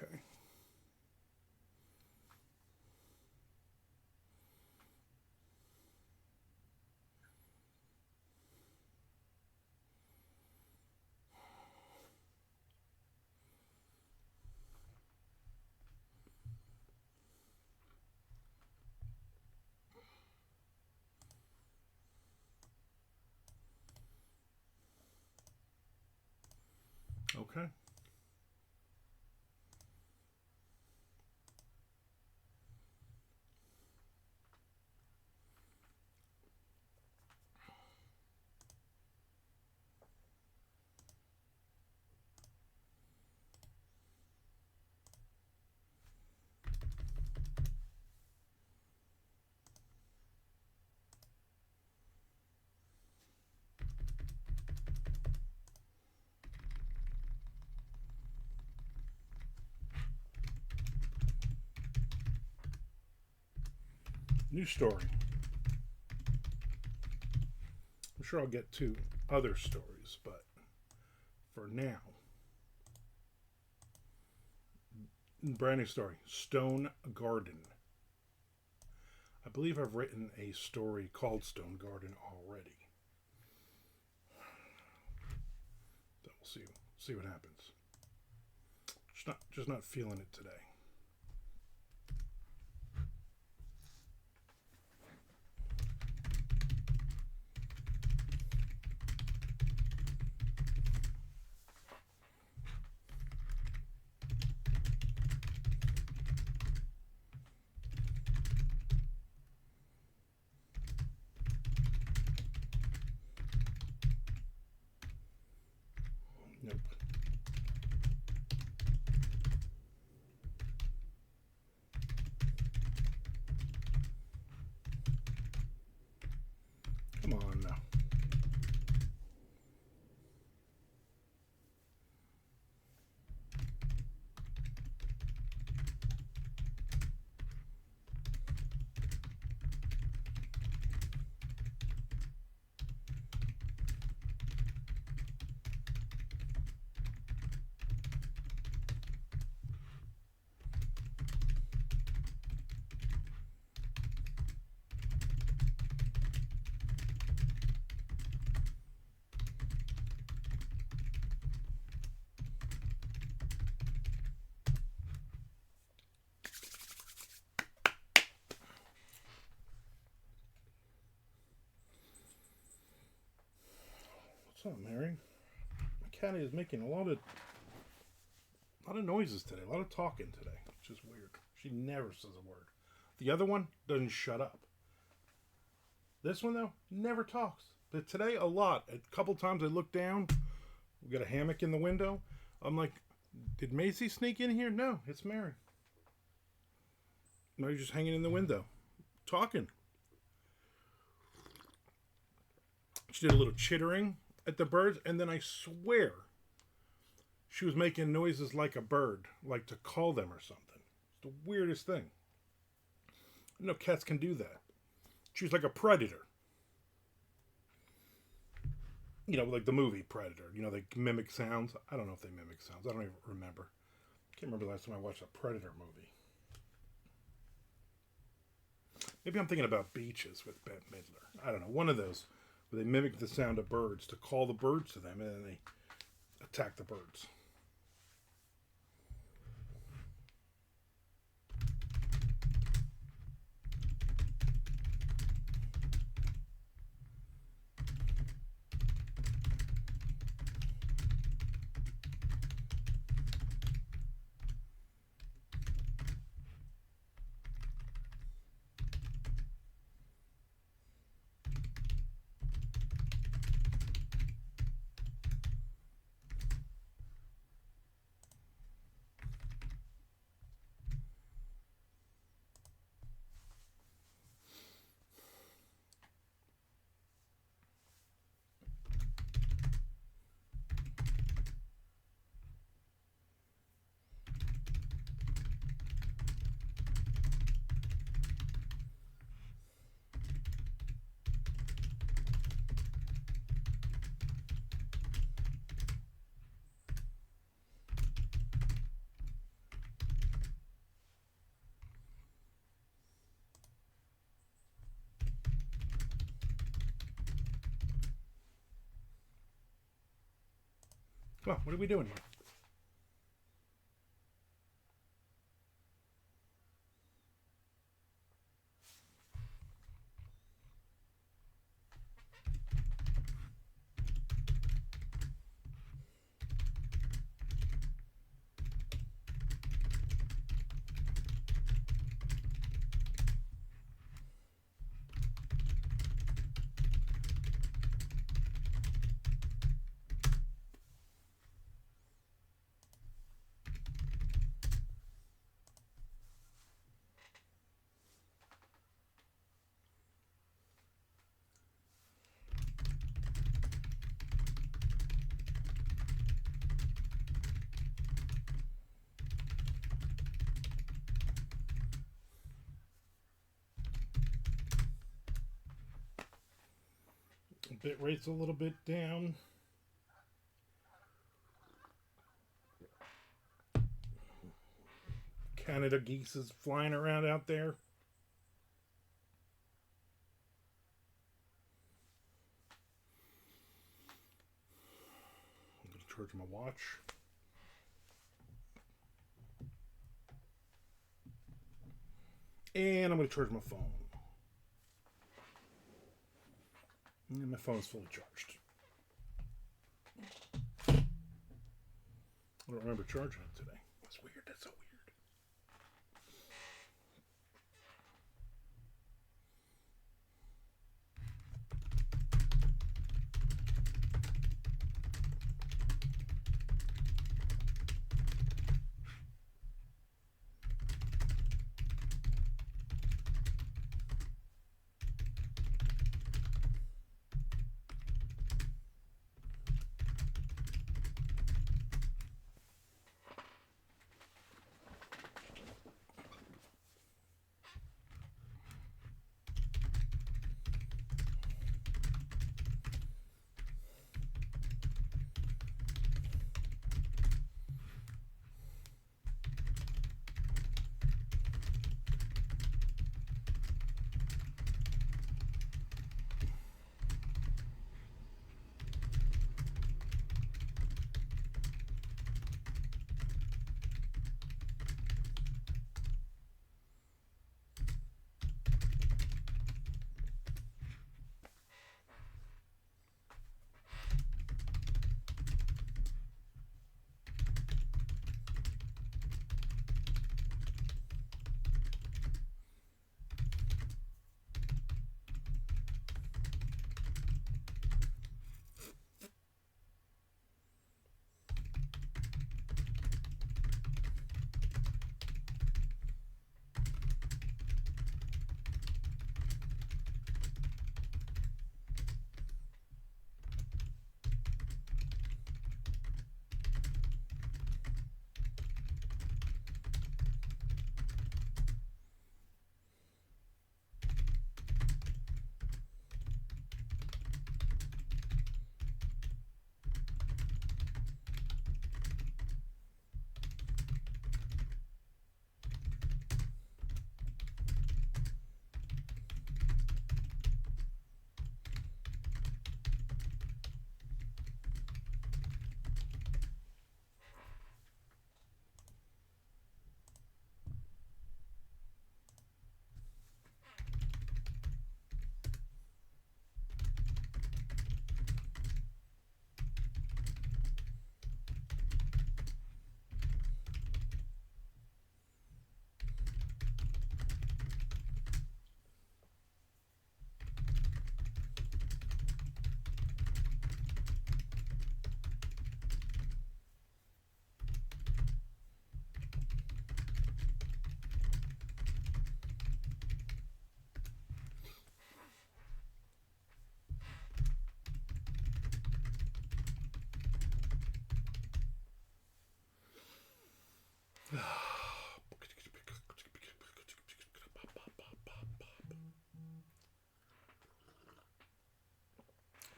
Okay. Okay. New story. I'm sure I'll get to other stories, but for now, brand new story. Stone Garden. I believe I've written a story called Stone Garden already. So we'll see what happens. Just not feeling it today. Nope. Come on now. What's up, Mary? My cat is making a lot of noises today, a lot of talking today, which is weird. She never says a word. The other one doesn't shut up. This one though never talks. But today a lot. A couple times I look down. We got a hammock in the window. I'm like, did Macy sneak in here? No, it's Mary. Mary's just hanging in the window, talking. She did a little chittering at the birds, and then I swear she was making noises like a bird, like to call them or something. It's the weirdest thing. I know cats can do that. She was like a predator. You know, like the movie Predator. You know, they mimic sounds. I don't know if they mimic sounds. I don't even remember. I can't remember the last time I watched a Predator movie. Maybe I'm thinking about Beaches with Bette Midler. I don't know. One of those where they mimic the sound of birds to call the birds to them, and then they attack the birds. Well, what are we doing here? Bit rate's a little bit down. Canada geese is flying around out there. I'm going to charge my watch. And I'm going to charge my phone. And my phone's fully charged. I don't remember charging it today. That's weird. That's so weird.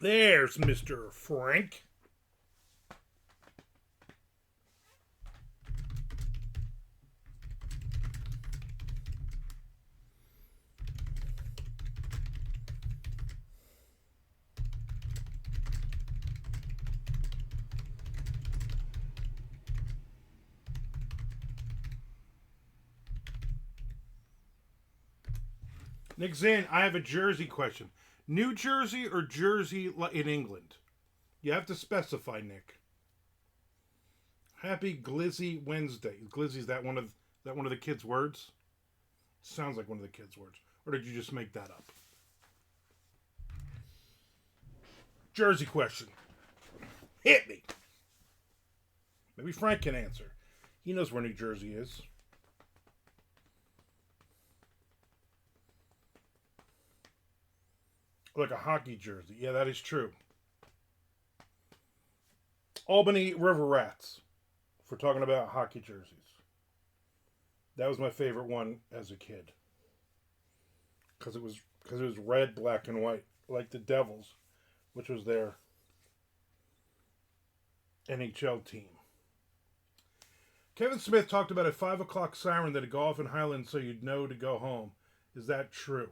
There's Mr. Frank. Nick Zan, I have a Jersey question. New Jersey or Jersey in England? You have to specify, Nick. Happy Glizzy Wednesday. Glizzy, is that one of the kids' words? Sounds like one of the kids' words. Or did you just make that up? Jersey question. Hit me. Maybe Frank can answer. He knows where New Jersey is. Like a hockey jersey. Yeah, that is true. Albany River Rats. If we're talking about hockey jerseys. That was my favorite one as a kid. Because it was red, black, and white. Like the Devils, which was their NHL team. Kevin Smith talked about a 5 o'clock siren that'd go off in Highland so you'd know to go home. Is that true?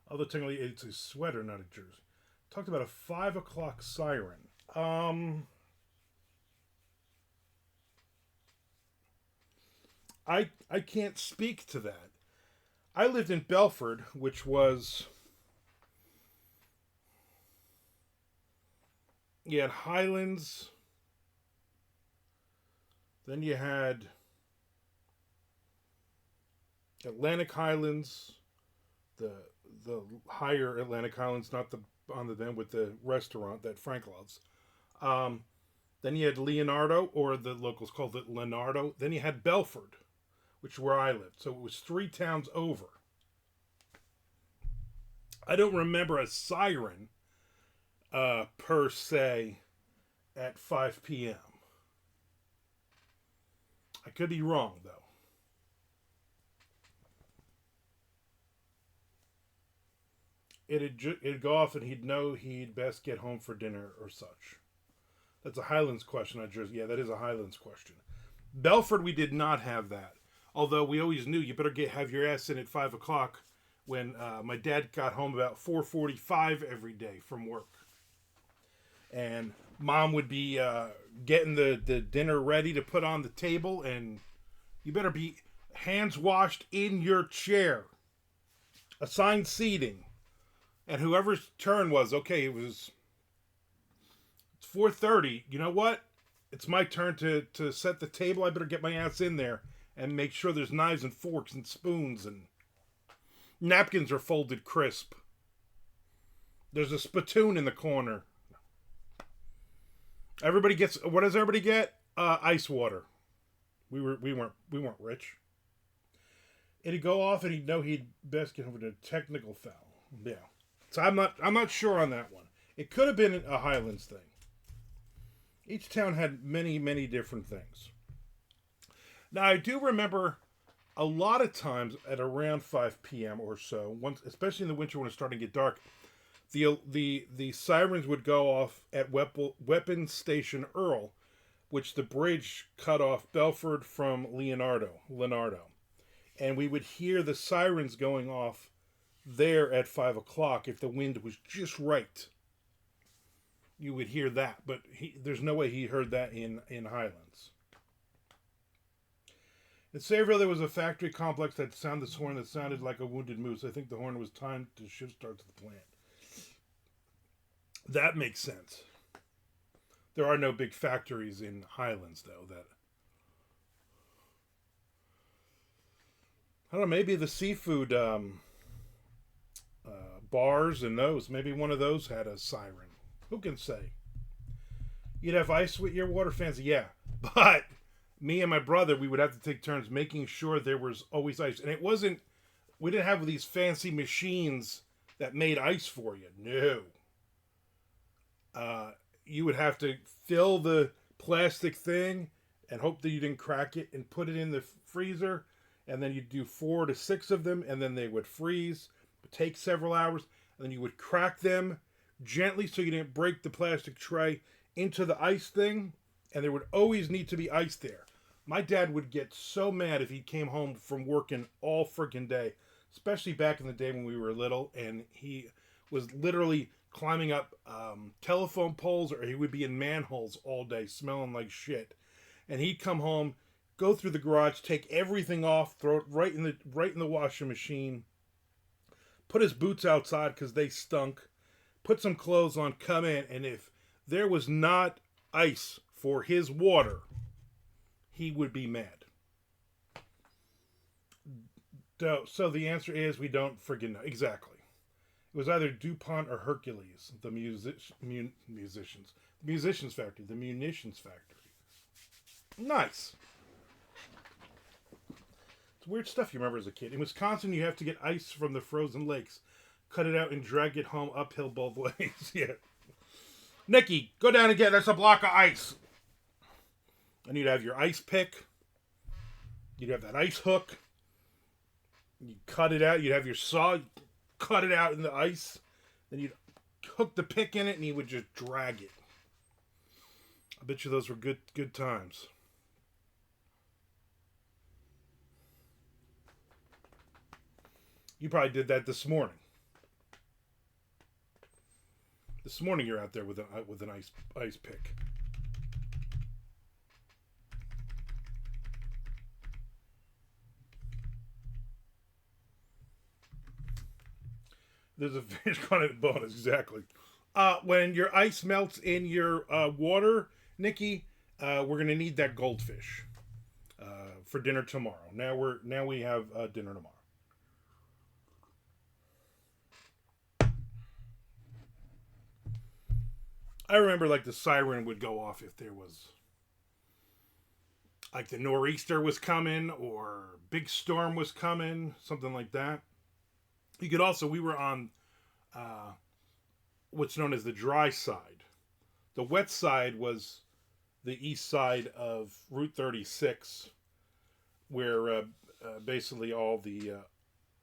Although technically it's a sweater, not a jersey. Talked about a 5 o'clock siren. I can't speak to that. I lived in Belford, which was... You had Highlands. Then you had Atlantic Highlands, the higher Atlantic Highlands, not the on the then with the restaurant that Frank loves. Then you had Leonardo, or the locals called it Leonardo. Then you had Belford, which is where I lived. So it was 3 towns over. I don't remember a siren per se at 5 p.m. I could be wrong, though. It'd go off and he'd know he'd best get home for dinner or such. That's a Highlands question, not Jersey. Yeah, that is a Highlands question. Belford, we did not have that. Although we always knew you better have your ass in at 5 o'clock when my dad got home about 4:45 every day from work. And Mom would be getting the dinner ready to put on the table, and you better be hands washed in your chair. Assigned seating. And whoever's turn was, okay, it's 4:30. You know what? It's my turn to set the table. I better get my ass in there and make sure there's knives and forks and spoons and napkins are folded crisp. There's a spittoon in the corner. Everybody gets, what does everybody get? Ice water. We weren't rich. It'd go off and he'd know he'd best get over to a technical foul. Yeah. So I'm not sure on that one. It could have been a Highlands thing. Each town had many, many different things. Now I do remember a lot of times at around 5 p.m. or so, once, especially in the winter when it's starting to get dark, the sirens would go off at Weapons Station Earl, which the bridge cut off Belford from Leonardo. And we would hear the sirens going off there at 5 o'clock if the wind was just right. You would hear that, but there's no way he heard that in Highlands. In Sayreville, there was a factory complex that sounded this horn that sounded like a wounded moose. I think the horn was timed to shift start to the plant. That makes sense. There are no big factories in Highlands, though. I don't know, maybe the seafood bars and those, maybe one of those had a siren. Who can say? You'd have ice with your water fans, yeah. But me and my brother, we would have to take turns making sure there was always ice. And we didn't have these fancy machines that made ice for you. No. You would have to fill the plastic thing and hope that you didn't crack it and put it in the freezer. And then you'd do 4 to 6 of them, and then they would freeze. It would take several hours. And then you would crack them gently so you didn't break the plastic tray into the ice thing. And there would always need to be ice there. My dad would get so mad if he came home from working all freaking day. Especially back in the day when we were little. And he was literally climbing up telephone poles, or he would be in manholes all day smelling like shit. And he'd come home go through the garage, take everything off, throw it right in the washing machine, put his boots outside because they stunk, put some clothes on, come in, and if there was not ice for his water, he would be mad. So the answer is we don't friggin' know. Exactly. It was either DuPont or Hercules, the musicians. The musicians factory, the munitions factory. Nice. It's weird stuff you remember as a kid. In Wisconsin, you have to get ice from the frozen lakes, cut it out, and drag it home uphill both ways. Yeah. Nikki, go down and get us a block of ice. And you'd have your ice pick. You'd have that ice hook. You'd cut it out. You'd have your saw. Cut it out in the ice. Then you'd hook the pick in it, and you would just drag it. I bet you those were good times. You probably did that this morning. This morning you're out there with an ice pick. There's a fish content bonus, exactly. When your ice melts in your water, Nikki, we're gonna need that goldfish for dinner tomorrow. Now we have dinner tomorrow. I remember like the siren would go off if there was like the nor'easter was coming or big storm was coming, something like that. You could also, we were on what's known as the dry side. The wet side was the east side of Route 36, where basically all the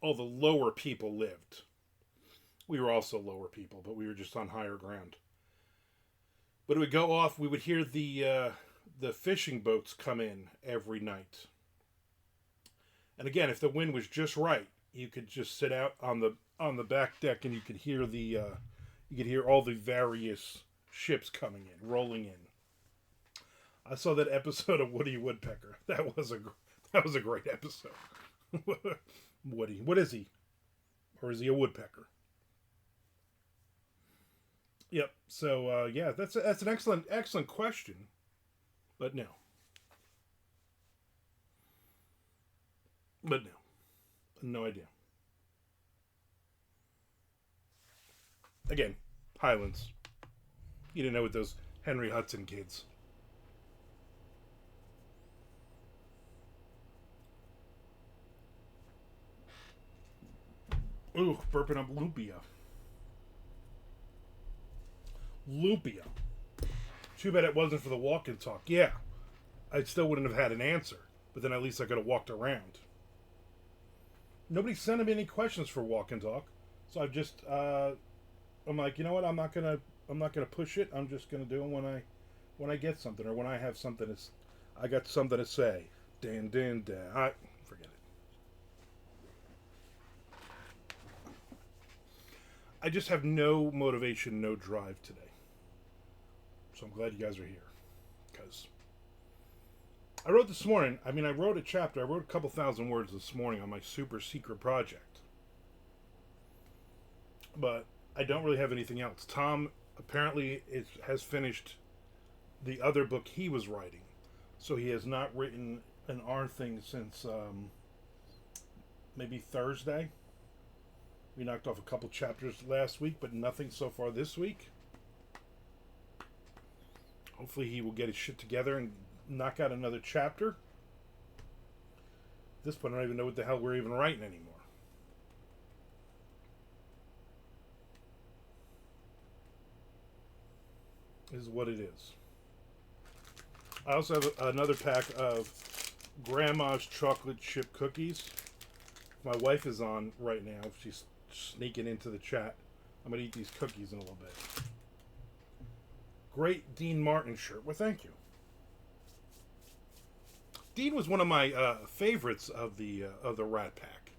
lower people lived. We were also lower people, but we were just on higher ground. But it would go off. We would hear the fishing boats come in every night. And again, if the wind was just right, you could just sit out on the back deck, and you could hear all the various ships coming in, rolling in. I saw that episode of Woody Woodpecker. That was a great episode. Woody, what is he? Or is he a woodpecker? Yep. So yeah, that's an excellent question, but no idea. Again, Highlands. You didn't know with those Henry Hudson kids. Ooh, burping up lumpia. Lumpia. Too bad it wasn't for the walk and talk. Yeah, I still wouldn't have had an answer, but then at least I could have walked around. Nobody sent me any questions for walk and talk, so I've just I'm like, you know what? I'm not gonna push it. I'm just gonna do it when I get something or when I have something to. I got something to say. Dan. I forget it. I just have no motivation, no drive today. So I'm glad you guys are here. Because I wrote this morning, I wrote a chapter, I wrote a couple thousand words this morning on my super secret project. But I don't really have anything else. Tom apparently has finished the other book he was writing. So he has not written an R thing since maybe Thursday. We knocked off a couple chapters last week, but nothing so far this week. Hopefully he will get his shit together and knock out another chapter. At this point, I don't even know what the hell we're even writing anymore. This is what it is. I also have another pack of Grandma's chocolate chip cookies. My wife is on right now. She's sneaking into the chat. I'm going to eat these cookies in a little bit. Great Dean Martin shirt. Well, thank you. Dean was one of my favorites of the Rat Pack.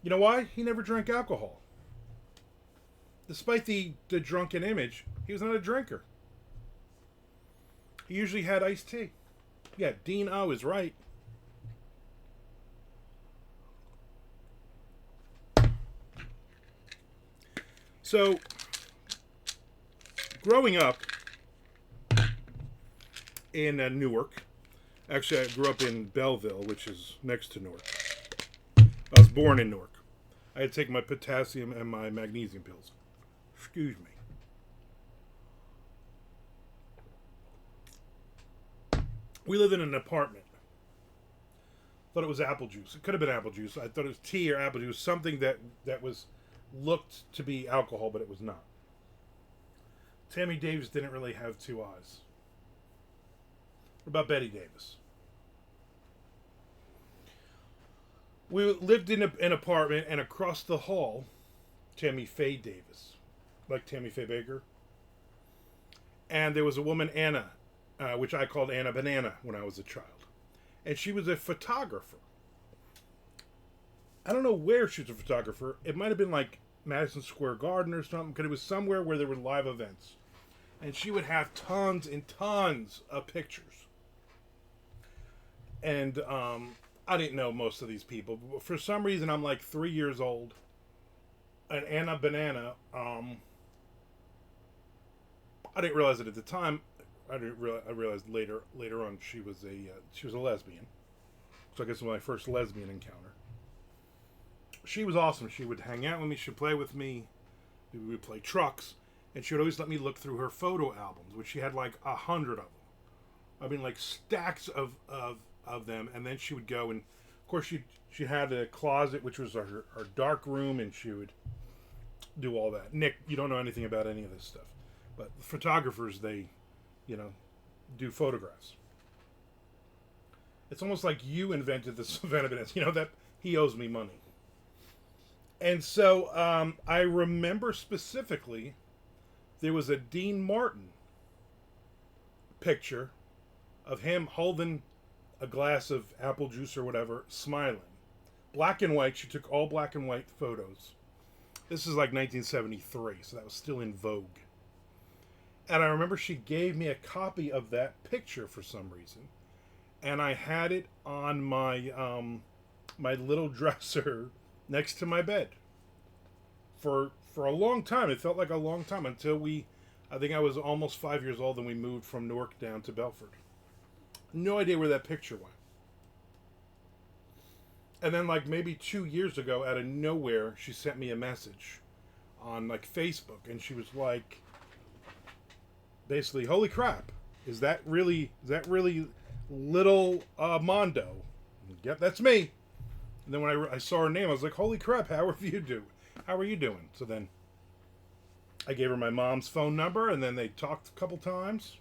You know why? He never drank alcohol. Despite the drunken image, he was not a drinker. He usually had iced tea. Yeah, Dean O is right. So, growing up in Newark, actually, I grew up in Belleville, which is next to Newark. I was born in Newark. I had to take my potassium and my magnesium pills. Excuse me. We lived in an apartment. Thought it was apple juice. It could have been apple juice. I thought it was tea or apple juice, something that was looked to be alcohol, but it was not. Tammy Davis didn't really have two eyes. What about Betty Davis? We lived in an apartment, and across the hall, Tammy Faye Davis, like Tammy Faye Baker. And there was a woman, Anna, which I called Anna Banana when I was a child. And she was a photographer. I don't know where she was a photographer. It might have been like Madison Square Garden or something, because it was somewhere where there were live events. And she would have tons and tons of pictures. And I didn't know most of these people. For some reason, I'm like 3 years old. And Anna Banana, I didn't realize it at the time. I realized later on she was a lesbian. So I guess it was my first lesbian encounter. She was awesome. She would hang out with me. She'd play with me. We would play trucks, and she would always let me look through her photo albums, which she had like 100 of them. I mean, like stacks of them. And then she would go, and of course she had a closet, which was her dark room, and she would do all that. Nick, you don't know anything about any of this stuff, but photographers, they do photographs. It's almost like you invented this event, that he owes me money. And so I remember specifically there was a Dean Martin picture of him holding a glass of apple juice or whatever, smiling. Black and white. She took all black and white photos. This is like 1973, so that was still in vogue. And I remember she gave me a copy of that picture for some reason. And I had it on my my little dresser next to my bed. For a long time. It felt like a long time until I think I was almost 5 years old and we moved from Newark down to Belford. No idea where that picture went. And then like maybe 2 years ago, out of nowhere, she sent me a message on like Facebook, and she was like, basically, holy crap, is that really little Mondo? Yep, that's me. And then when I saw her name, I was like, holy crap, how are you doing? So then I gave her my mom's phone number, and then they talked a couple times.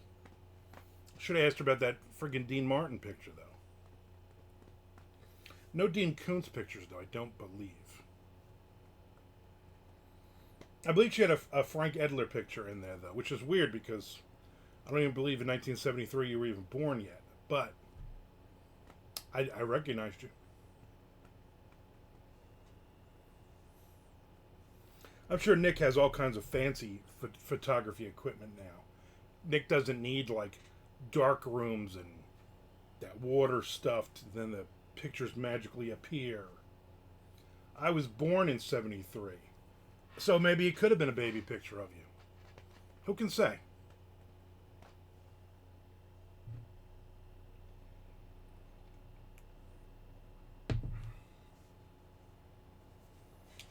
Should have asked her about that friggin' Dean Martin picture, though. No Dean Koontz pictures, though, I don't believe. I believe she had a Frank Edler picture in there, though, which is weird because I don't even believe in 1973 you were even born yet. But I recognized you. I'm sure Nick has all kinds of fancy photography equipment now. Nick doesn't need, like, dark rooms and that water stuff to then the pictures magically appear. I was born in 73. So maybe it could have been a baby picture of you. Who can say?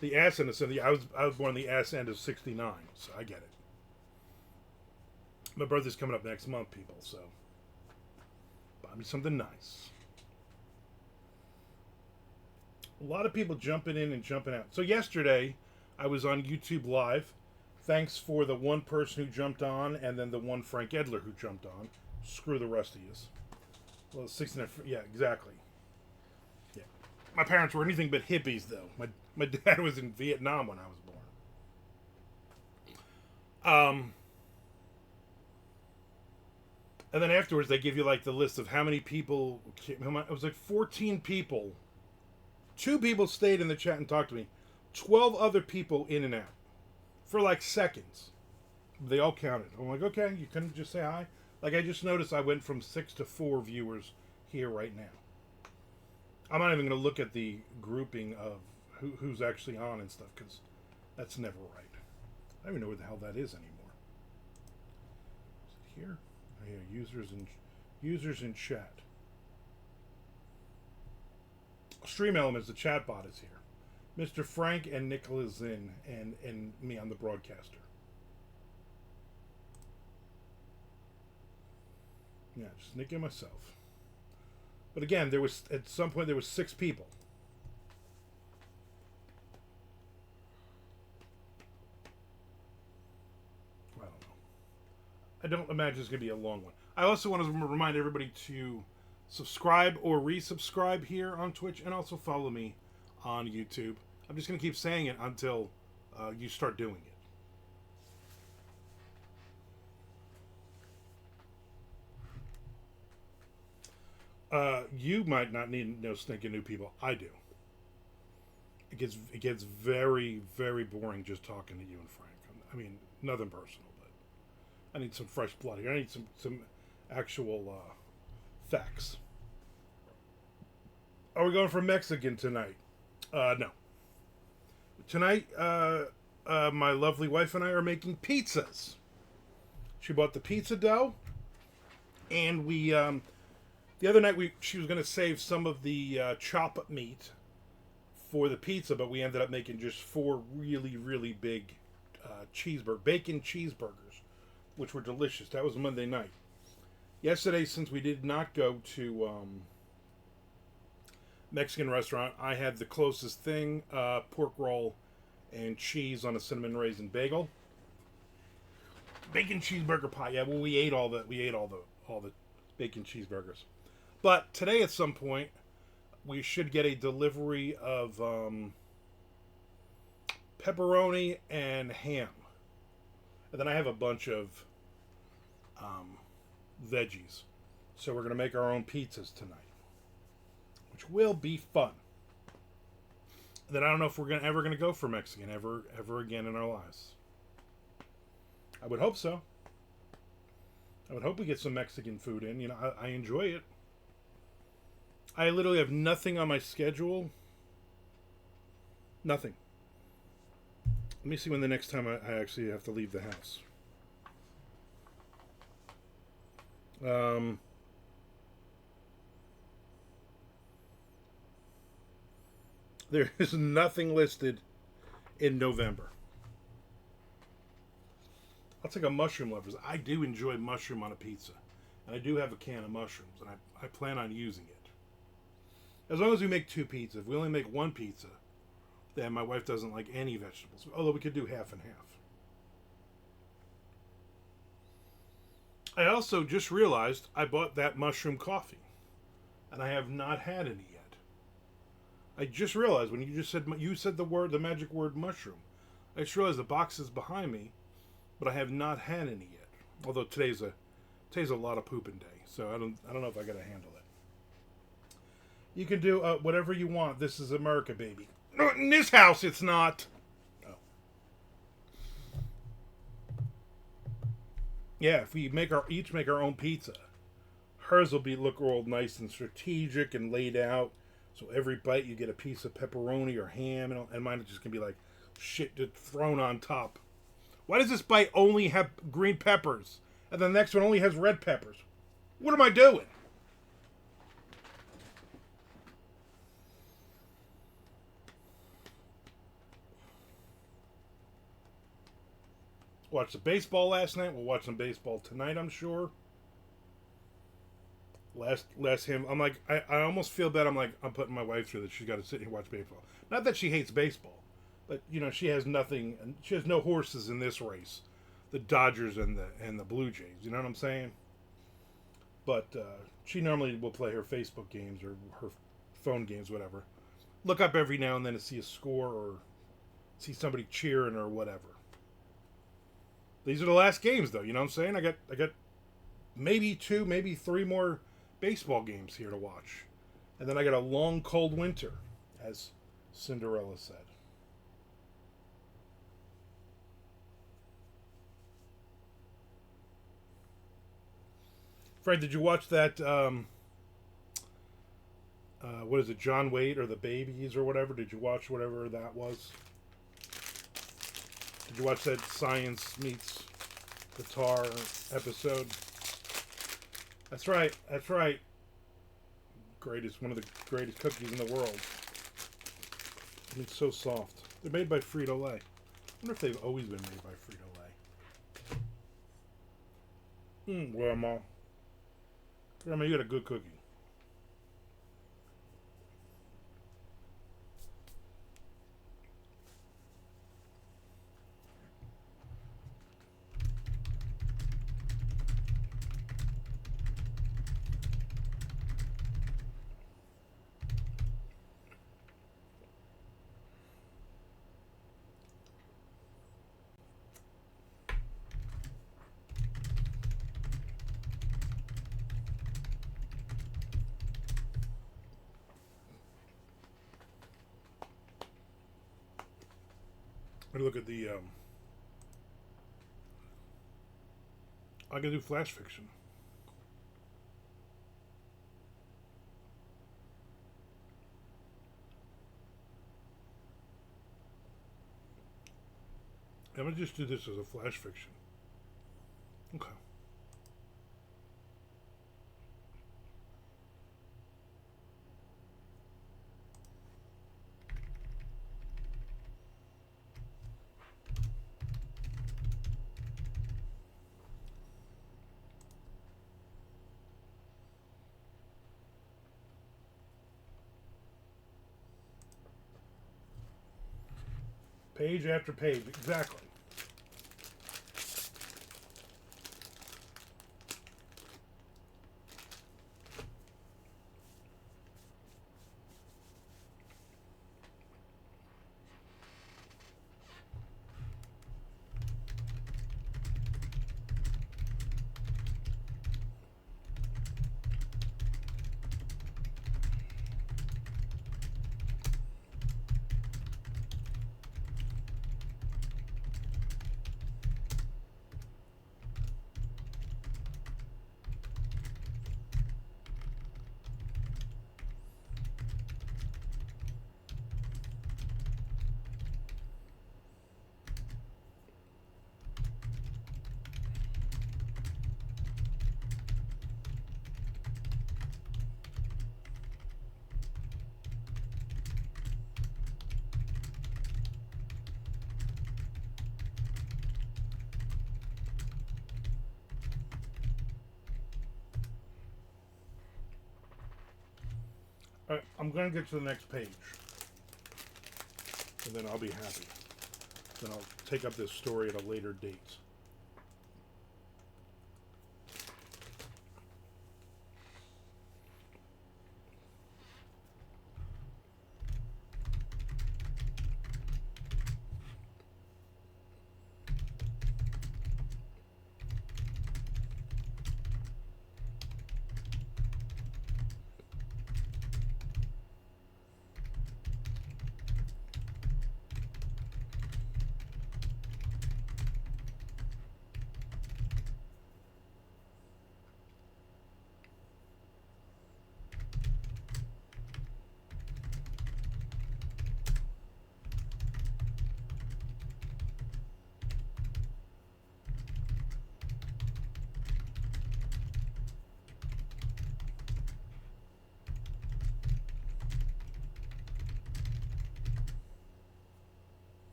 The ass end of 70. I was born the ass end of 69, so I get it. My birthday's coming up next month, people, so buy me something nice. A lot of people jumping in and jumping out. So yesterday, I was on YouTube Live. Thanks for the one person who jumped on, and then the one Frank Edler who jumped on. Screw the rest of yous. Well, 69, yeah, exactly. Yeah. My parents were anything but hippies, though. My dad was in Vietnam when I was born. And then afterwards, they give you, like, the list of how many people. It was like 14 people. 2 people stayed in the chat and talked to me. 12 other people in and out. For, like, seconds. They all counted. I'm like, okay, you couldn't just say hi? Like, I just noticed I went from 6 to 4 viewers here right now. I'm not even going to look at the grouping of who's actually on and stuff, because that's never right. I don't even know where the hell that is anymore. Is it here? Oh, yeah, users in chat. Stream Elements, the chat bot is here. Mr. Frank and Nicholas in, and me on the broadcaster. Yeah, just Nick and myself. But again, there was at some point there was 6 people. I don't know. I don't imagine it's going to be a long one. I also want to remind everybody to subscribe or resubscribe here on Twitch, and also follow me on YouTube. I'm just going to keep saying it until you start doing it. You might not need no stinking new people. I do. It gets very, very boring just talking to you and Frank. I mean, nothing personal, but I need some fresh blood here. I need some actual facts. Are we going for Mexican tonight? No. Tonight, my lovely wife and I are making pizzas. She bought the pizza dough, and we the other night she was going to save some of the chop meat for the pizza, but we ended up making just 4 really, really big bacon cheeseburgers, which were delicious. That was Monday night. Yesterday, since we did not go to Mexican restaurant, I had the closest thing: pork roll and cheese on a cinnamon raisin bagel. Bacon cheeseburger pie. Yeah, well, we ate all the bacon cheeseburgers. But today, at some point, we should get a delivery of pepperoni and ham, and then I have a bunch of veggies. So we're gonna make our own pizzas tonight, which will be fun. And then I don't know if we're ever gonna go for Mexican ever again in our lives. I would hope so. I would hope we get some Mexican food in. You know, I enjoy it. I literally have nothing on my schedule. Nothing. Let me see when the next time I actually have to leave the house. There is nothing listed in November. I'll take a mushroom lovers. I do enjoy mushroom on a pizza. And I do have a can of mushrooms, and I plan on using it. As long as we make 2 pizzas. If we only make 1 pizza, then my wife doesn't like any vegetables. Although we could do half and half. I also just realized I bought that mushroom coffee. And I have not had any yet. I just realized when you said the magic word mushroom. I just realized the box is behind me, but I have not had any yet. Although today's a lot of pooping day, so I don't know if I gotta handle it. You can do whatever you want. This is America, baby. No, in this house, it's not. Oh. Yeah, if we each make our own pizza, hers will look all nice and strategic and laid out. So every bite you get a piece of pepperoni or ham, and mine is just gonna be like shit just thrown on top. Why does this bite only have green peppers, and the next one only has red peppers? What am I doing? Watched the baseball last night. We'll watch some baseball tonight, I'm sure. Last him. I'm like, I almost feel bad. I'm putting my wife through that. She's got to sit here and watch baseball. Not that she hates baseball, but you know, she has nothing. She has no horses in this race. The Dodgers and the Blue Jays. You know what I'm saying? But she normally will play her Facebook games or her phone games, whatever. Look up every now and then to see a score or see somebody cheering or whatever. These are the last games, though. You know what I'm saying? I got maybe 2, maybe 3 more baseball games here to watch, and then I got a long, cold winter, as Cinderella said. Fred, did you watch that? What is it, John Wayne or the Babies or whatever? Did you watch whatever that was? Did you watch that Science Meets Guitar episode? That's right. That's right. One of the greatest cookies in the world. I mean, it's so soft. They're made by Frito-Lay. I wonder if they've always been made by Frito-Lay. Grandma. Grandma, you got a good cookie. Look at the. I can do flash fiction. I'm gonna just do this as a flash fiction. Okay. Page after page, exactly. Alright, I'm gonna get to the next page. And then I'll be happy. Then I'll take up this story at a later date.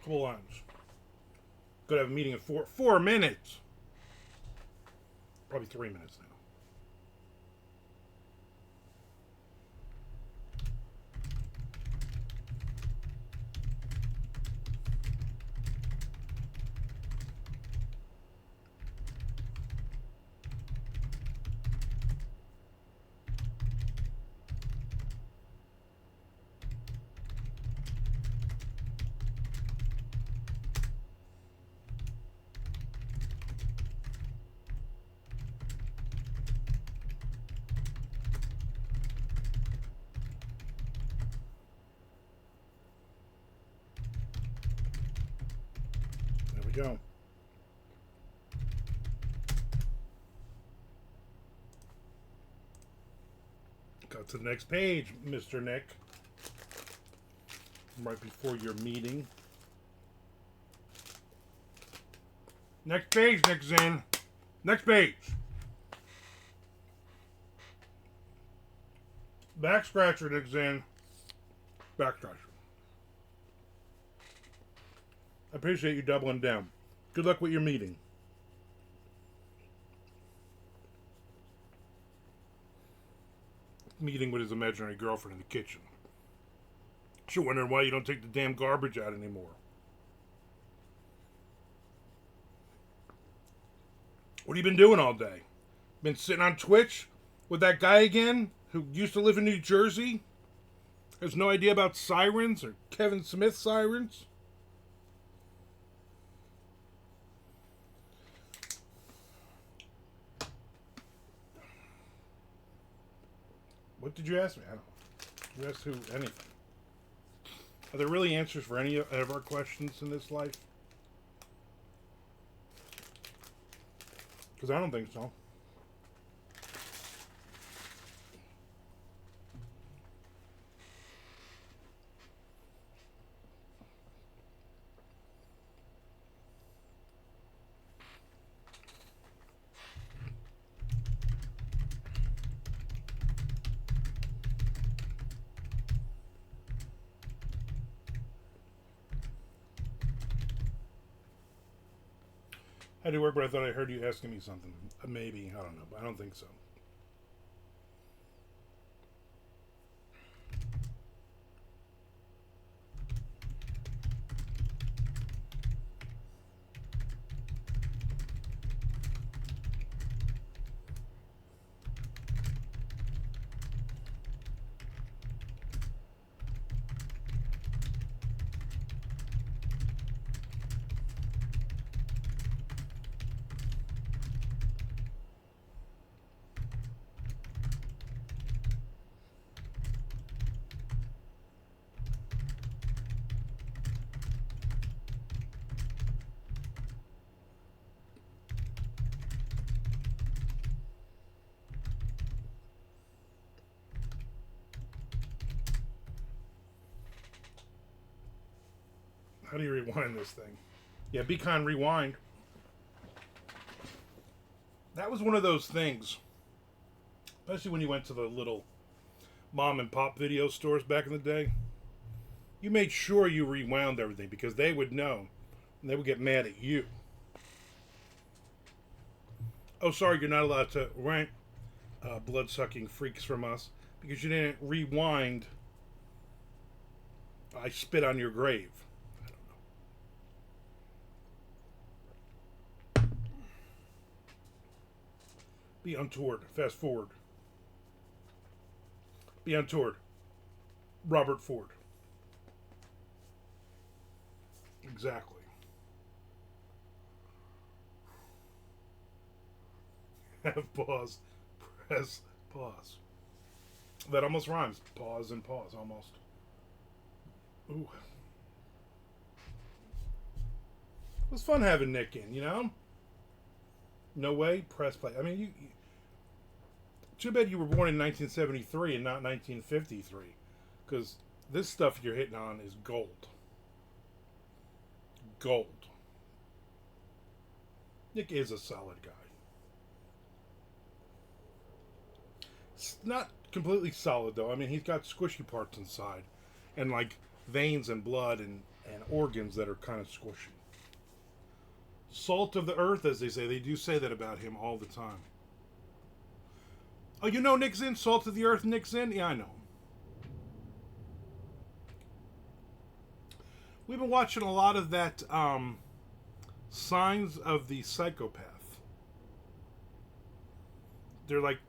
Couple lines. Could have a meeting in 4 minutes. Probably 3 minutes now. go. Go to the next page, Mr. Nick. Right before your meeting. Next page, Nick Zinn. Next page. Back scratcher, Nick Zinn. Back scratcher. I appreciate you doubling down. Good luck with your meeting. Meeting with his imaginary girlfriend in the kitchen. She's wondering why you don't take the damn garbage out anymore. What have you been doing all day? Been sitting on Twitch with that guy again who used to live in New Jersey? Has no idea about sirens or Kevin Smith sirens? What did you ask me? I don't know. You asked who? Anything. Are there really answers for any of our questions in this life? Because I don't think so. I do work, but I thought I heard you asking me something. Maybe. I don't know. But I don't think so. How do you rewind this thing? Yeah, Be Kind Rewind. That was one of those things, especially when you went to the little mom and pop video stores back in the day. You made sure you rewound everything because they would know and they would get mad at you. Oh, sorry, you're not allowed to rent blood-sucking freaks from us because you didn't rewind I Spit on Your Grave. Be Untoward. Fast forward. Be Untoward. Robert Ford. Exactly. Have pause. Press pause. That almost rhymes. Pause and pause. Almost. Ooh. It was fun having Nick in, you know? No way. Press play. I mean, you too bad you were born in 1973 and not 1953. Because this stuff you're hitting on is gold. Gold. Nick is a solid guy. It's not completely solid, though. I mean, he's got squishy parts inside. And, like, veins and blood and organs that are kind of squishy. Salt of the earth, as they say. They do say that about him all the time. Oh, you know Nick Zinn? Salt of the earth, Nick Zinn? Yeah, I know him. We've been watching a lot of that Signs of the Psychopath. They're like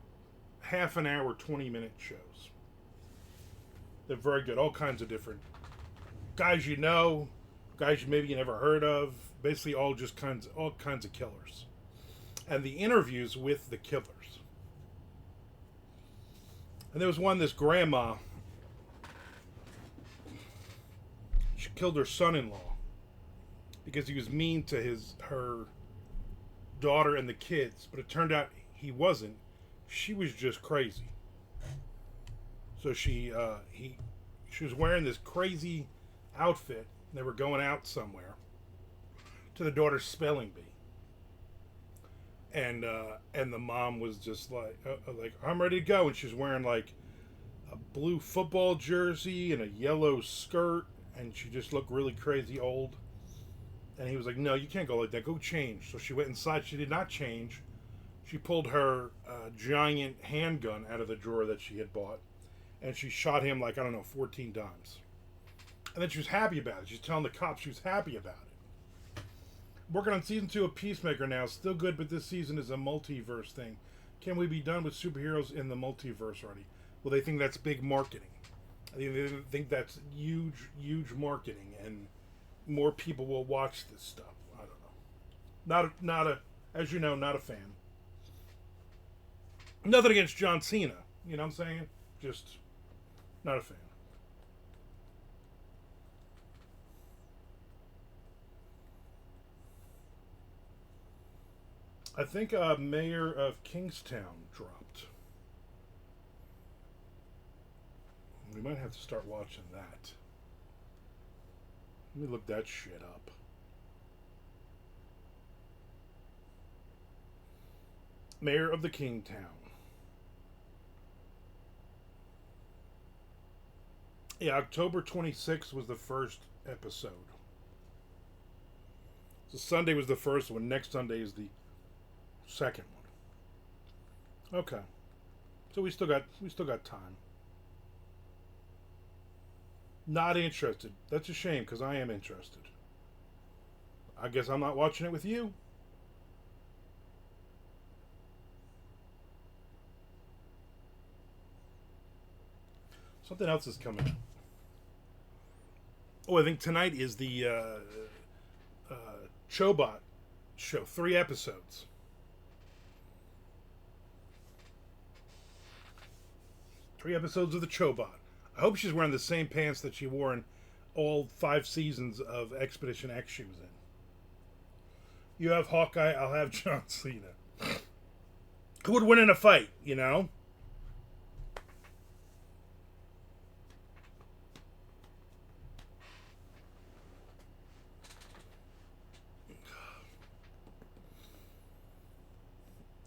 half an hour, 20-minute shows. They're very good. All kinds of different guys you know, guys you maybe you never heard of. Basically, all kinds of killers, and the interviews with the killers. And there was one, this grandma. She killed her son-in-law because he was mean to her daughter and the kids, but it turned out he wasn't. She was just crazy. So she was wearing this crazy outfit. They were going out somewhere to the daughter's spelling bee, and the mom was just like I'm ready to go, and she was wearing like a blue football jersey and a yellow skirt, and she just looked really crazy old. And he was like, no, you can't go like that. Go change. So she went inside. She did not change. She pulled her giant handgun out of the drawer that she had bought, and she shot him like, I don't know, 14 times. And then she was happy about it. She's telling the cops she was happy about it. Working on season 2 of Peacemaker now. Still good, but this season is a multiverse thing. Can we be done with superheroes in the multiverse already? Well, they think that's big marketing. They think that's huge marketing, and more people will watch this stuff. I don't know. Not a, as you know, not a fan. Nothing against John Cena. You know what I'm saying? Just not a fan. I think Mayor of Kingstown dropped. We might have to start watching that. Let me look that shit up. Mayor of the Kingstown. Yeah, October 26th was the first episode. So Sunday was the first one. Next Sunday is the second one. Okay. So we still got time. Not interested. That's a shame because I am interested. I guess I'm not watching it with you. Something else is coming up. Oh, I think tonight is the Chobot show. 3 episodes. Three episodes of the Chobot. I hope she's wearing the same pants that she wore in all 5 seasons of Expedition X she was in. You have Hawkeye, I'll have John Cena. Who would win in a fight, you know?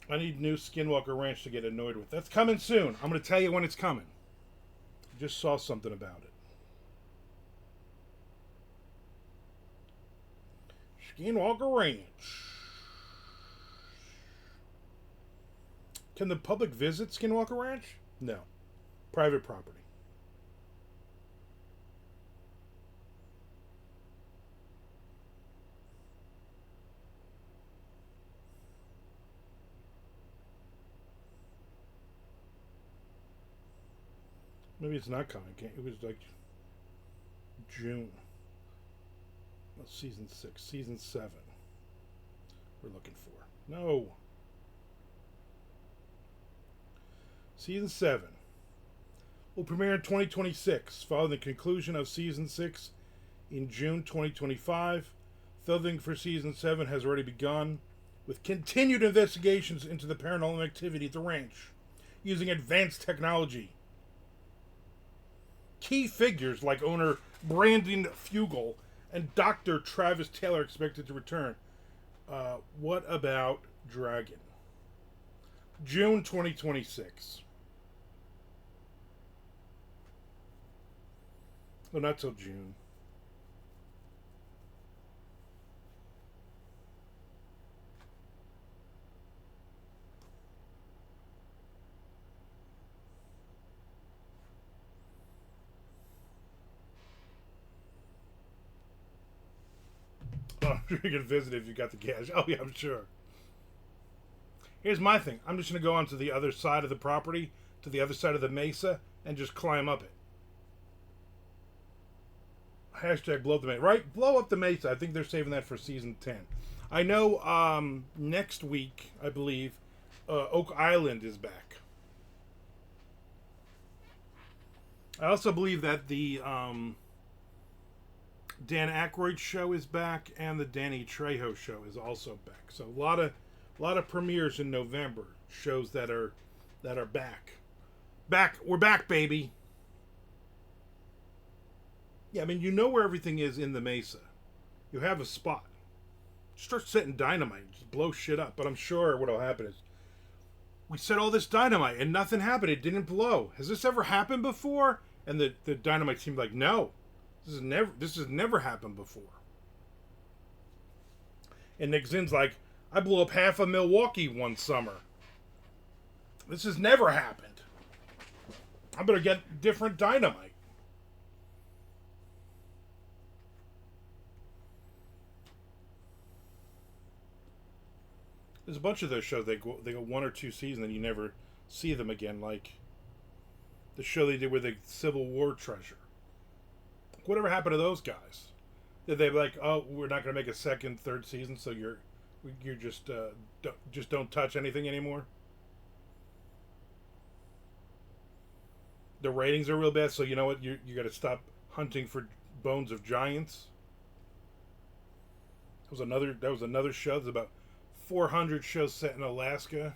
I need new Skinwalker Ranch to get annoyed with. That's coming soon. I'm going to tell you when it's coming. Just saw something about it. Skinwalker Ranch. Can the public visit Skinwalker Ranch? No. Private property. Maybe it's not coming. It was like June. That's season 6. Season 7. We're looking for. No. Season 7 will premiere in 2026, following the conclusion of Season 6 in June 2025. Filming for Season 7 has already begun, with continued investigations into the paranormal activity at the ranch, using advanced technology. Key figures like owner Brandon Fugel and Dr. Travis Taylor expected to return. What about Dragon? June 2026. No, not till June. Oh, I'm sure you can visit if you got the cash. Oh, yeah, I'm sure. Here's my thing. I'm just going to go onto the other side of the property, to the other side of the mesa, and just climb up it. Hashtag blow up the mesa. Right? Blow up the mesa. I think they're saving that for season 10. I know next week, I believe, Oak Island is back. I also believe that the Dan Aykroyd show is back, and the Danny Trejo show is also back. So a lot of premieres in November. Shows that are back. We're back, baby. Yeah, I mean, you know where everything is in the Mesa. You have a spot. Start setting dynamite, just blow shit up. But I'm sure what'll happen is we set all this dynamite and nothing happened. It didn't blow. Has this ever happened before? And the dynamite team like, no, this has never happened before. And Nick Zinn's like, I blew up half of Milwaukee one summer. This has never happened. I better get different dynamite. There's a bunch of those shows they go 1 or 2 seasons and you never see them again, like the show they did with the Civil War treasure. Whatever happened to those guys? Did they be like, oh, we're not going to make a second, third season, so you're just don't touch anything anymore? The ratings are real bad, so you know what? You got to stop hunting for bones of giants. That was another show. There's about 400 shows set in Alaska.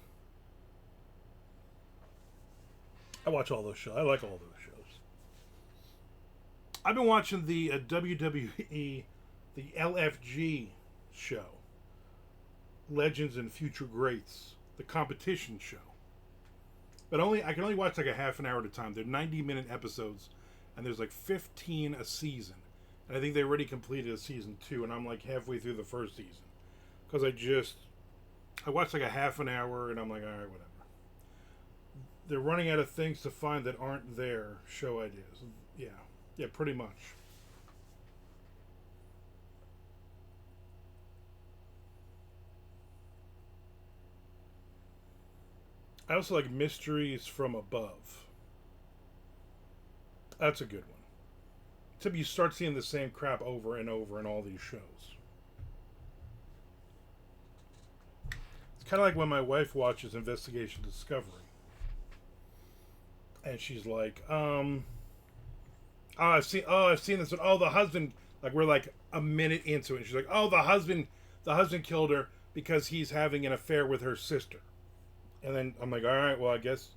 I watch all those shows. I like all those shows. I've been watching the WWE, the LFG show, Legends and Future Greats, the competition show. But I can only watch like a half an hour at a time. They're 90-minute episodes, and there's like 15 a season. And I think they already completed a season 2, and I'm like halfway through the first season. Because I watched like a half an hour, and I'm like, all right, whatever. They're running out of things to find that aren't there, show ideas. Yeah, pretty much. I also like Mysteries from Above. That's a good one. Except you start seeing the same crap over and over in all these shows. It's kind of like when my wife watches Investigation Discovery. And she's like, I've seen this one. Oh, the husband, like we're like a minute into it. And she's like, oh, the husband killed her because he's having an affair with her sister. And then I'm like, all right, well, I guess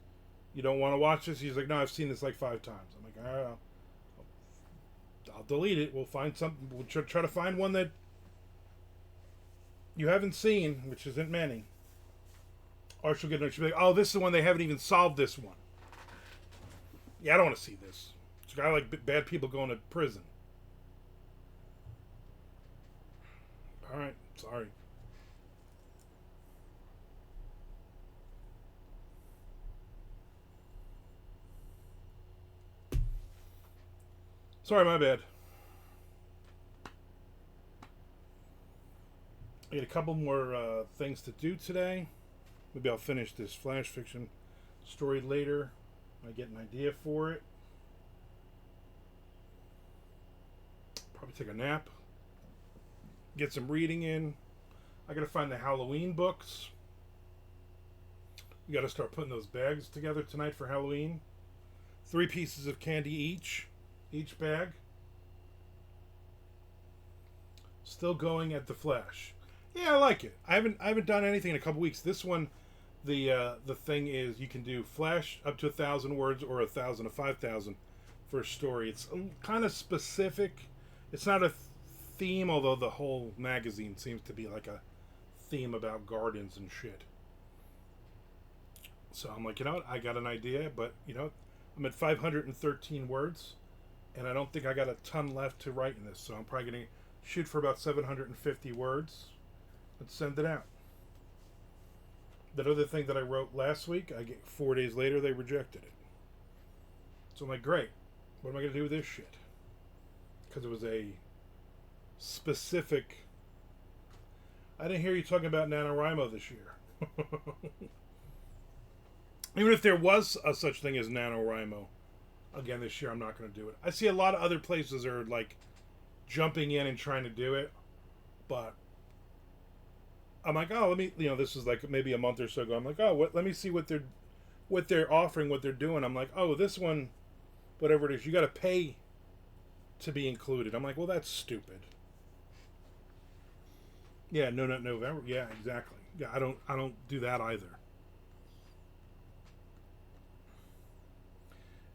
you don't want to watch this. He's like, no, I've seen this like 5 times. I'm like, all right, I'll delete it. We'll find something. We'll try to find one that you haven't seen, which isn't many. Or she'll be like, oh, this is the one they haven't even solved this one. Yeah, I don't want to see this. It's a guy like bad people going to prison. All right, sorry. Sorry, my bad. I got a couple more things to do today. Maybe I'll finish this flash fiction story later. I get an idea for it. Probably take a nap. Get some reading in. I gotta find the Halloween books. We gotta start putting those bags together tonight for Halloween. 3 pieces of candy each bag. Still going at the Flash. Yeah, I like it. I haven't done anything in a couple weeks. This one, the thing is you can do Flash up to 1,000 words or 1,000 to 5,000 for a story. It's kind of specific. It's not a theme, although the whole magazine seems to be like a theme about gardens and shit. So I'm like, you know what? I got an idea, but you know, I'm at 513 words, and I don't think I got a ton left to write in this. So I'm probably going to shoot for about 750 words. Let's send it out. That other thing that I wrote last week, 4 days later, they rejected it. So I'm like, great. What am I going to do with this shit? Because it was a specific... I didn't hear you talking about NaNoWriMo this year. Even if there was a such thing as NaNoWriMo, again, this year I'm not going to do it. I see a lot of other places are like jumping in and trying to do it, but I'm like, oh, let me, you know, this is like maybe a month or so ago. I'm like, oh, let me see what they're offering, what they're doing. I'm like, oh, this one, whatever it is, you got to pay to be included. I'm like, well, that's stupid. Yeah, no, not November. Yeah, exactly. Yeah, I don't do that either.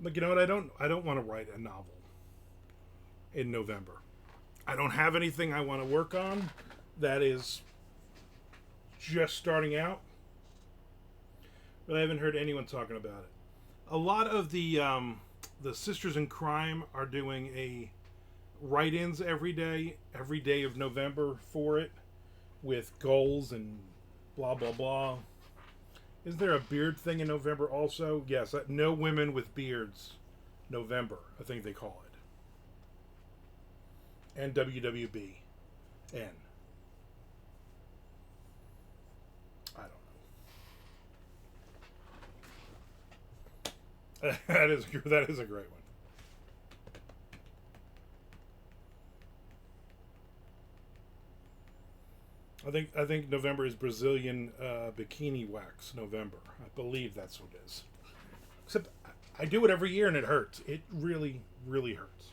Like, you know what? I don't want to write a novel in November. I don't have anything I want to work on that is just starting out. But I haven't heard anyone talking about it. A lot of the Sisters in Crime are doing a write-ins every day of November for it, with goals and blah blah blah. Is there a beard thing in November also? Yes, no women with beards. November, I think they call it. And WWB. N. I don't know. that is a great one. I think November is Brazilian bikini wax November. I believe that's what it is. Except I do it every year and it hurts. It really, really hurts.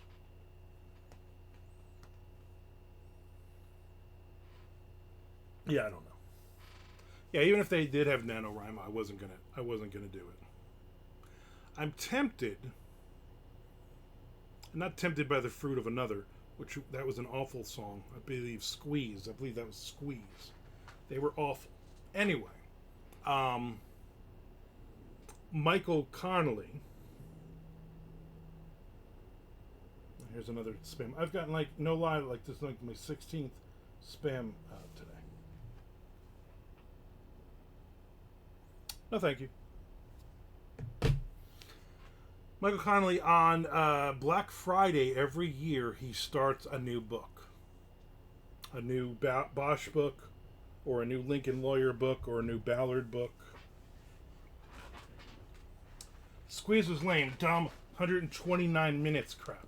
Yeah, I don't know. Yeah, even if they did have NaNoWriMo, I wasn't gonna do it. I'm tempted, not tempted by the fruit of another, which that was an awful song. I believe Squeeze. I believe that was Squeeze. They were awful. Anyway, um, Michael Connolly. Here's another spam. I've gotten, like, no lie, like this is like my 16th spam today. No, thank you. Michael Connolly, on Black Friday every year, he starts a new book. A new Bosch book, or a new Lincoln Lawyer book, or a new Ballard book. Squeeze was lame, dumb, 129 minutes crap.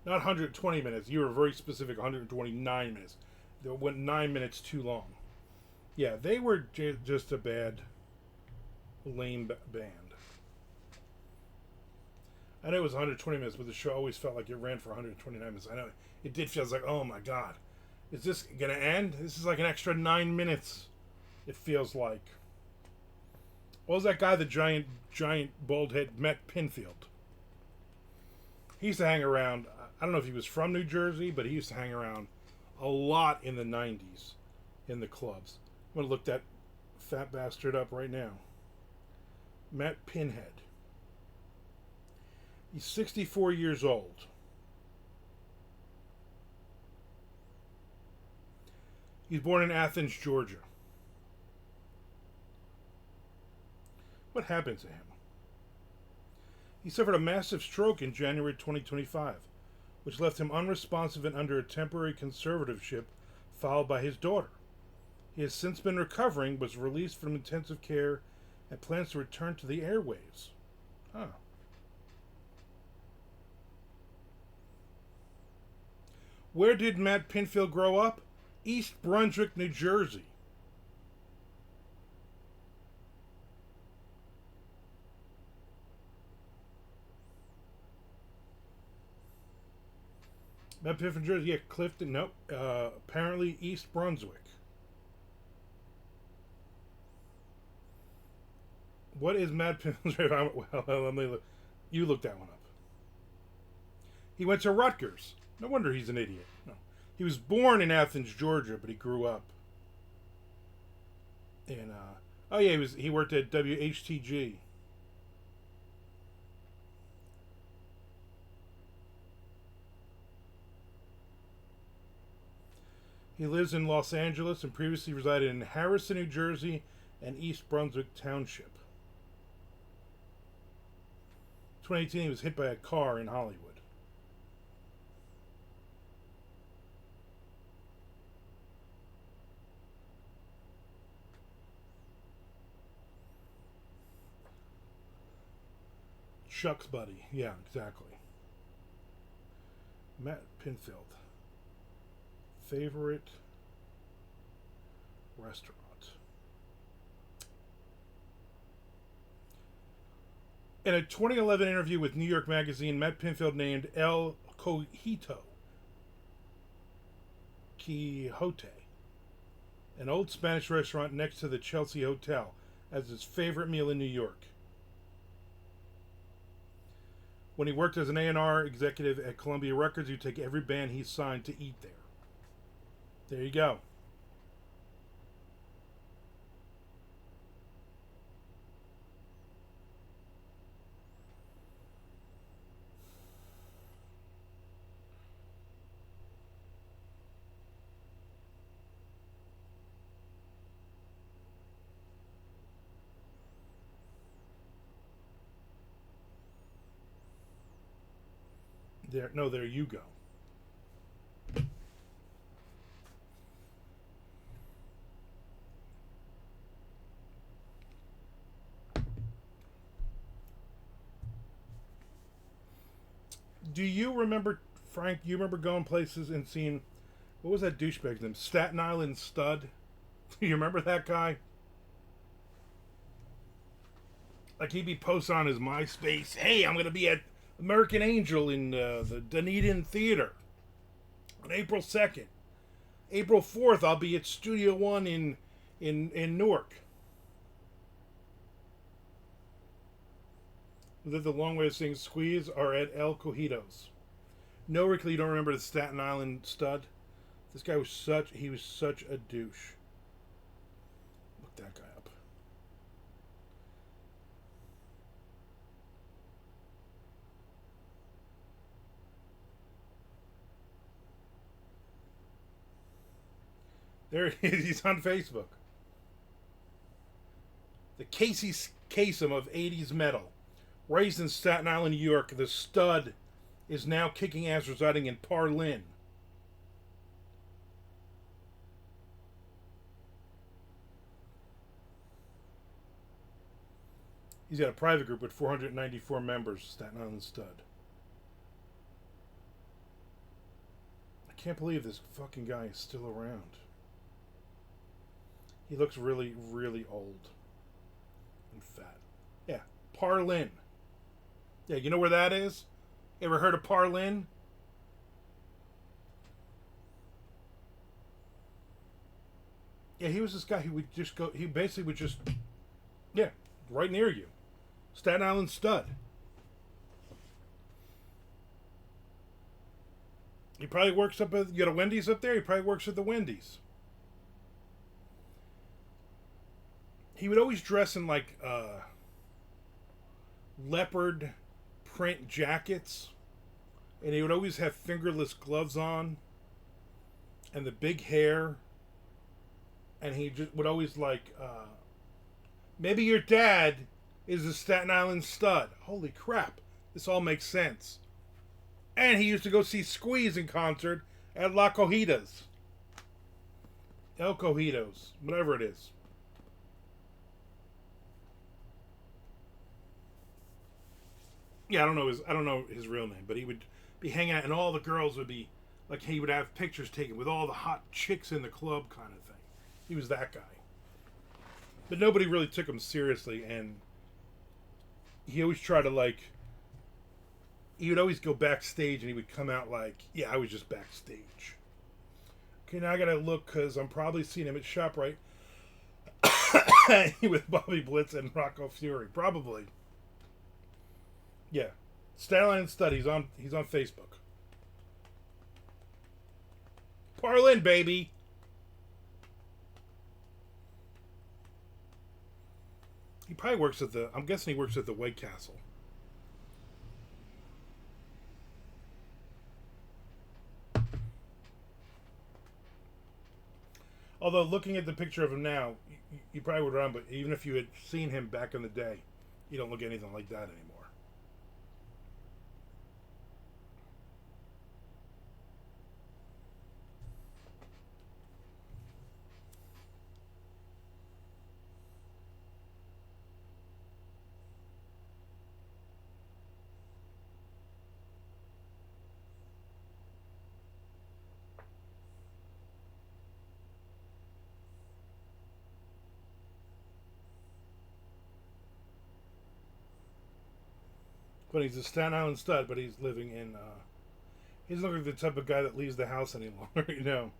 Not 120 minutes, you were very specific, 129 minutes. They went 9 minutes too long. Yeah, they were just a bad, lame band. I know it was 120 minutes, but the show always felt like it ran for 129 minutes. I know it did feel like, oh my god, is this gonna end? This is like an extra 9 minutes. It feels like. What was that guy, the giant bald head, Matt Pinfield? He used to hang around. I don't know if he was from New Jersey, but he used to hang around a lot in the 90s in the clubs. I'm gonna look that fat bastard up right now. Matt Pinhead. He's 64 years old. He's born in Athens, Georgia. What happened to him? He suffered a massive stroke in January 2025, which left him unresponsive and under a temporary conservatorship followed by his daughter. He has since been recovering, was released from intensive care, and plans to return to the airwaves. Huh. Where did Matt Pinfield grow up? East Brunswick, New Jersey. Matt Pinfield, Jersey. Yeah, Clifton. Nope. Apparently East Brunswick. What is Matt Pinfield's? Well, let me look. You look that one up. He went to Rutgers. No wonder he's an idiot. No. He was born in Athens, Georgia, but he grew up in oh yeah, he worked at WHTG. He lives in Los Angeles and previously resided in Harrison, New Jersey and East Brunswick Township. 2018 he was hit by a car in Hollywood. Chuck's buddy. Yeah, exactly. Matt Pinfield. Favorite restaurant. In a 2011 interview with New York Magazine, Matt Pinfield named El Quijote, an old Spanish restaurant next to the Chelsea Hotel, as his favorite meal in New York. When he worked as an A&R executive at Columbia Records, he'd take every band he signed to eat there. There you go. There you go. Do you remember, Frank? You remember going places and seeing, what was that douchebag's name? Staten Island Stud. Do you remember that guy? Like, he'd be posting on his MySpace, "Hey, I'm gonna be at American Angel in the Dunedin Theater on April 2nd. April 4th, I'll be at Studio One in Newark." Was that the long way of saying squeeze? Or at El Cojitos? No, Rickley, you don't remember the Staten Island Stud? This guy was such a douche. Look that guy up. There he is. He's on Facebook. The Casey Kasem of 80s metal. Raised in Staten Island, New York, the Stud is now kicking ass residing in Parlin. He's got a private group with 494 members, Staten Island Stud. I can't believe this fucking guy is still around. He looks really, really old and fat. Yeah, Parlin. Yeah, you know where that is? Ever heard of Parlin? Yeah, he was this guy who would just go, he basically would just, yeah, right near you. Staten Island Stud. He probably works up at, you got a Wendy's up there? He probably works at the Wendy's. He would always dress in like leopard print jackets, and he would always have fingerless gloves on and the big hair, and he just would always like maybe your dad is a Staten Island Stud. Holy crap, this all makes sense. And he used to go see Squeeze in concert at La Cojitas, El Cojitos, whatever it is. Yeah, I don't know his real name, but he would be hanging out, and all the girls would be like, he would have pictures taken with all the hot chicks in the club, kind of thing. He was that guy, but nobody really took him seriously, and he always tried to like. He would always go backstage, and he would come out like, "Yeah, I was just backstage." Okay, now I gotta look because I'm probably seeing him at ShopRite with Bobby Blitz and Rocco Fury, probably. Yeah, Staten Island Stud. He's on Facebook. Parlin, baby. He probably works at the. I'm guessing he works at the White Castle. Although looking at the picture of him now, you probably would run. But even if you had seen him back in the day, you don't look anything like that anymore. But he's a Staten Island Stud, but he's living in He doesn't look like the type of guy that leaves the house any longer, you know.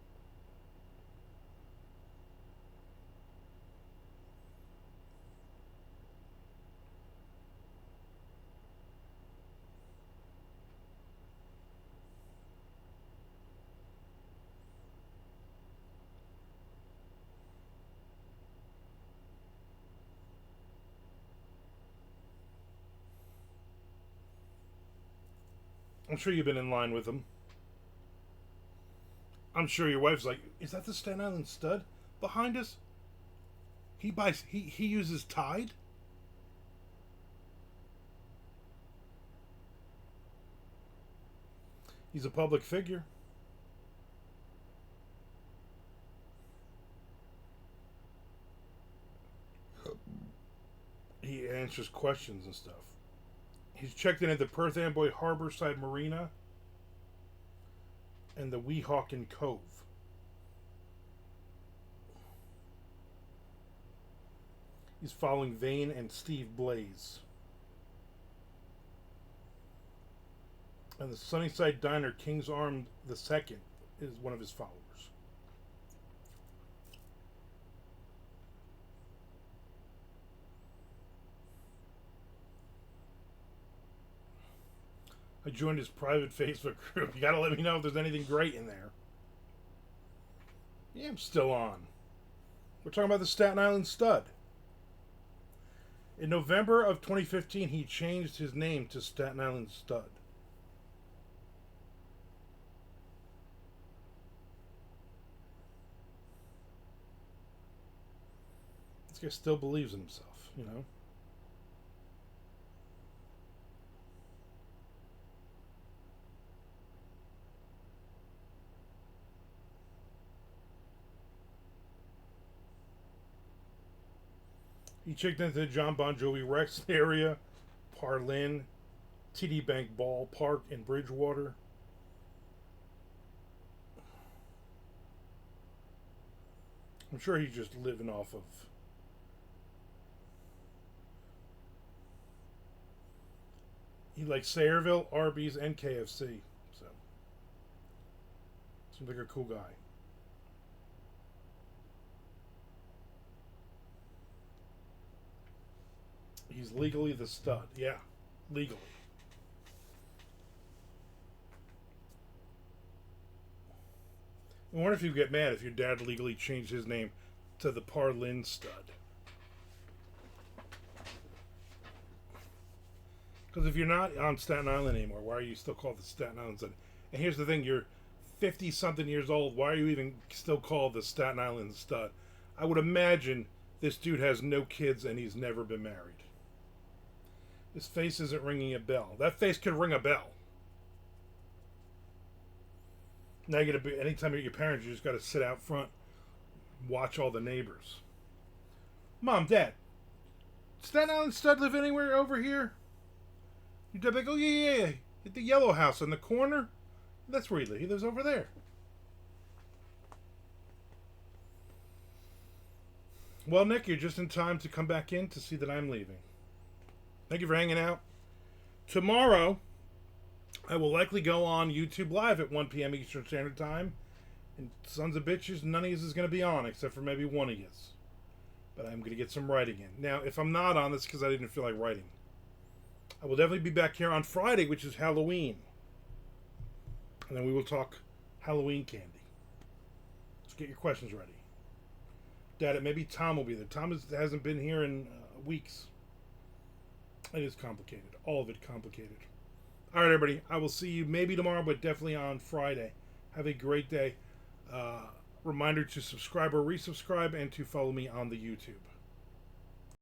I'm sure you've been in line with him. I'm sure your wife's like, is that the Staten Island stud behind us? He uses Tide? He's a public figure. He answers questions and stuff. He's checked in at the Perth Amboy Harborside Marina and the Weehawken Cove. He's following Vane and Steve Blaze. And the Sunnyside Diner King's Arm II is one of his followers. I joined his private Facebook group. You gotta let me know if there's anything great in there. Yeah, I'm still on. We're talking about the Staten Island stud. In November of 2015, he changed his name to Staten Island Stud. This guy still believes in himself, you know? He checked into the John Bon Jovi Rex area, Parlin, TD Bank Ballpark in Bridgewater. I'm sure he's just living off of... He likes Sayreville, Arby's, and KFC. So, seems like a cool guy. He's legally the stud. Yeah, legally. I wonder if you get mad if your dad legally changed his name to the Parlin Stud. Because if you're not on Staten Island anymore, why are you still called the Staten Island Stud? And here's the thing, you're 50-something years old. Why are you even still called the Staten Island Stud? I would imagine this dude has no kids and he's never been married. His face isn't ringing a bell. That face could ring a bell. Now you gotta be, anytime you're at your parents, you just gotta sit out front, watch all the neighbors. Mom, Dad, Staten Island Stud live anywhere over here? Your dad like, oh yeah. At the yellow house in the corner? That's where he lives. He lives over there. Well, Nick, you're just in time to come back in to see that I'm leaving. Thank you for hanging out. Tomorrow, I will likely go on YouTube Live at 1 p.m. Eastern Standard Time. And sons of bitches, none of you is going to be on, except for maybe one of you. But I'm going to get some writing in. Now, if I'm not on, it's because I didn't feel like writing. I will definitely be back here on Friday, which is Halloween. And then we will talk Halloween candy. Let's get your questions ready. Dad, maybe Tom will be there. Tom hasn't been here in weeks. It is complicated. All of it complicated. All right, everybody. I will see you maybe tomorrow, but definitely on Friday. Have a great day. Reminder to subscribe or resubscribe and to follow me on the YouTube.